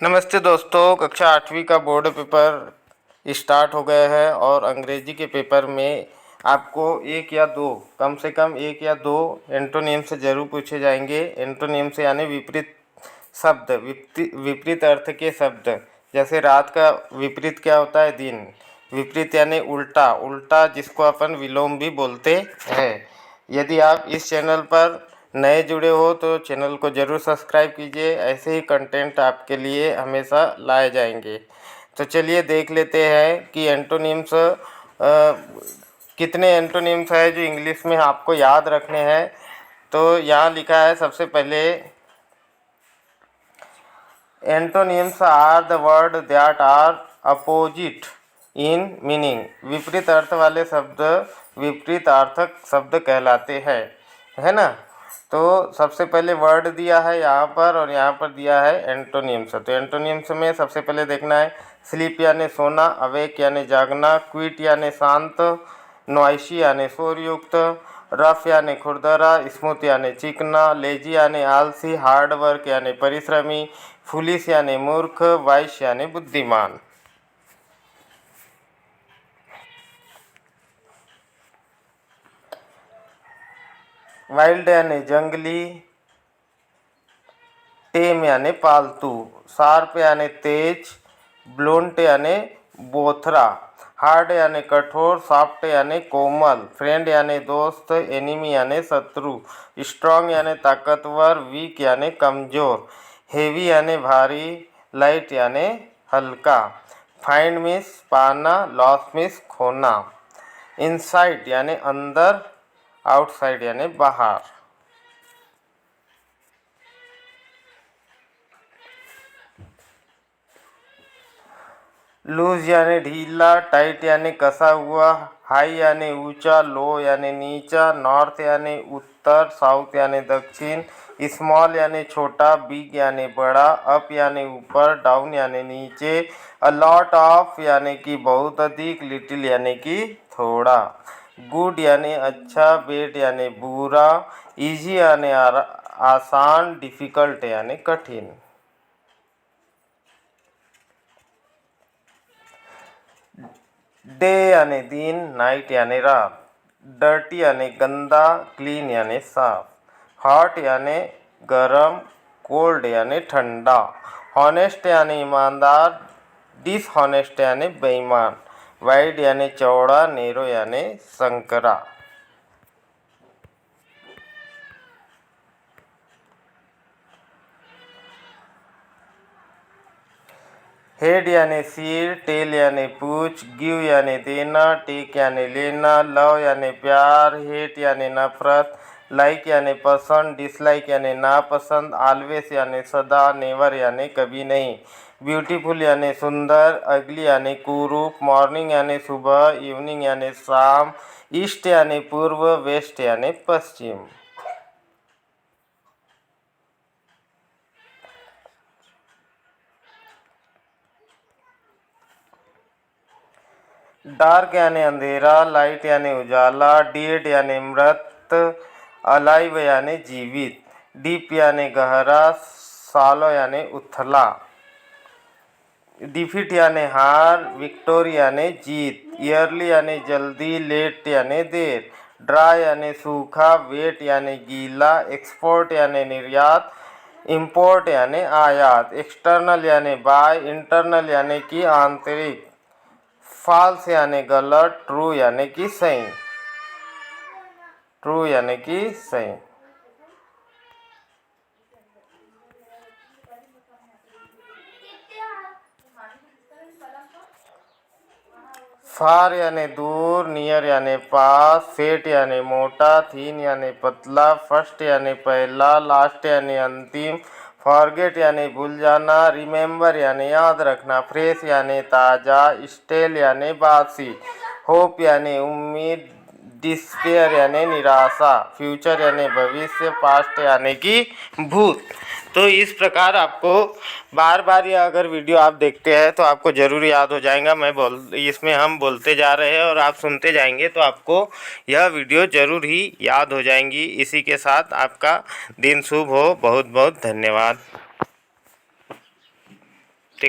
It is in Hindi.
नमस्ते दोस्तों, कक्षा 8वीं का बोर्ड पेपर स्टार्ट हो गया है और अंग्रेजी के पेपर में आपको एक या दो, कम से कम एक या दो एंटोनिम से ज़रूर पूछे जाएंगे। एंटोनिम से यानी विपरीत शब्द, विपरीत अर्थ के शब्द। जैसे रात का विपरीत क्या होता है? दिन। विपरीत यानी उल्टा, उल्टा जिसको अपन विलोम भी बोलते हैं। यदि आप इस चैनल पर नए जुड़े हो तो चैनल को ज़रूर सब्सक्राइब कीजिए। ऐसे ही कंटेंट आपके लिए हमेशा लाए जाएंगे। तो चलिए देख लेते हैं कि एंटोनिम्स कितने एंटोनिम्स है जो इंग्लिश में आपको याद रखने हैं। तो यहाँ लिखा है सबसे पहले, antonyms are the word that are opposite in meaning. विपरीत अर्थ वाले शब्द विपरीत अर्थक शब्द कहलाते हैं, है ना। तो सबसे पहले वर्ड दिया है यहाँ पर और यहाँ पर दिया है एंटोनिम्स। तो एंटोनिम्स में सबसे पहले देखना है स्लीप यानी सोना, अवेक यानी जागना, क्विट यानी शांत, नॉइसी यानी शोरयुक्त, रफ यानी खुरदरा, स्मूथ यानी चिकना, लेजी यानी आलसी, हार्ड वर्क यानी परिश्रमी, फुलिश यानी मूर्ख, वाइस यानी बुद्धिमान। वाइल्ड यानी जंगली, टेम यानी पालतू, शार्प यानी तेज, ब्लूंट यानी बोथरा, हार्ड यानी कठोर, सॉफ्ट यानी कोमल, फ्रेंड यानी दोस्त, एनिमी यानी शत्रु, स्ट्रॉन्ग यानी ताकतवर, वीक यानी कमज़ोर, हेवी यानी भारी, लाइट यानी हल्का, फाइंड मिस पाना, लॉस मिस खोना, इनसाइड यानी अंदर, आउटसाइड यानी बाहर। लूज यानी ढीला, टाइट यानी कसा हुआ, हाई यानी ऊंचा, लो यानी नीचा, नॉर्थ यानी उत्तर, साउथ यानी दक्षिण, स्मॉल यानी छोटा, बिग यानी बड़ा, अप यानी ऊपर, डाउन यानी नीचे, अ लॉट ऑफ यानी कि बहुत अधिक, लिटिल यानी कि थोड़ा, गुड यानी अच्छा, बेड यानी बुरा, इजी यानी आसान, डिफ़िकल्ट यानी कठिन। डे यानी दिन, नाइट यानी रात, डर्टी यानी गंदा, क्लीन यानी साफ, हॉट यानी गरम, कोल्ड यानी ठंडा, हॉनेस्ट यानी ईमानदार, डिसहॉनेस्ट यानी बेईमान, वाइड यानी चौड़ा, नेरो यानी संकरा। हेड यानी सिर, टेल यानी पूछ, गिव यानी देना, टेक यानी लेना, लव यानी प्यार, हेट यानी नफरत, लाइक यानी पसंद, डिसलाइक यानी नापसंद, ऑलवेज यानी सदा, नेवर यानी कभी नहीं, ब्यूटीफुल यानी सुंदर, अगली यानी कुरूप, मॉर्निंग यानी सुबह, इवनिंग यानी शाम, ईस्ट यानी पूर्व, वेस्ट यानी पश्चिम। डार्क यानी अंधेरा, लाइट यानी उजाला, डेड यानी मृत, अलाइव यानी जीवित, डीप यानी गहरा, सालो यानी उथला, डिफीट यानी हार, विक्टोरी यानी जीत, ईयरली यानी जल्दी, लेट यानी देर, ड्राई यानी सूखा, वेट यानी गीला, एक्सपोर्ट यानी निर्यात, इंपोर्ट यानी आयात, एक्सटर्नल यानी बाय, इंटरनल यानी कि आंतरिक, फॉल्स यानी गलत, ट्रू यानी कि सही, ट्रू यानी कि सही। फार यानी दूर, नियर यानी पास, फेट यानी मोटा, थीन यानी पतला, फर्स्ट यानी पहला, लास्ट यानी अंतिम, फॉरगेट यानी भूल जाना, रिमेंबर यानी याद रखना, फ्रेश यानी ताज़ा, स्टेल यानी बासी, होप यानी उम्मीद, डिस्पेयर यानी निराशा, फ्यूचर यानी भविष्य, पास्ट यानी कि भूत। तो इस प्रकार आपको बार बार या अगर वीडियो आप देखते हैं तो आपको ज़रूर याद हो जाएगा। इसमें हम बोलते जा रहे हैं और आप सुनते जाएंगे तो आपको यह वीडियो ज़रूर ही याद हो जाएंगी। इसी के साथ आपका दिन शुभ हो। बहुत बहुत धन्यवाद।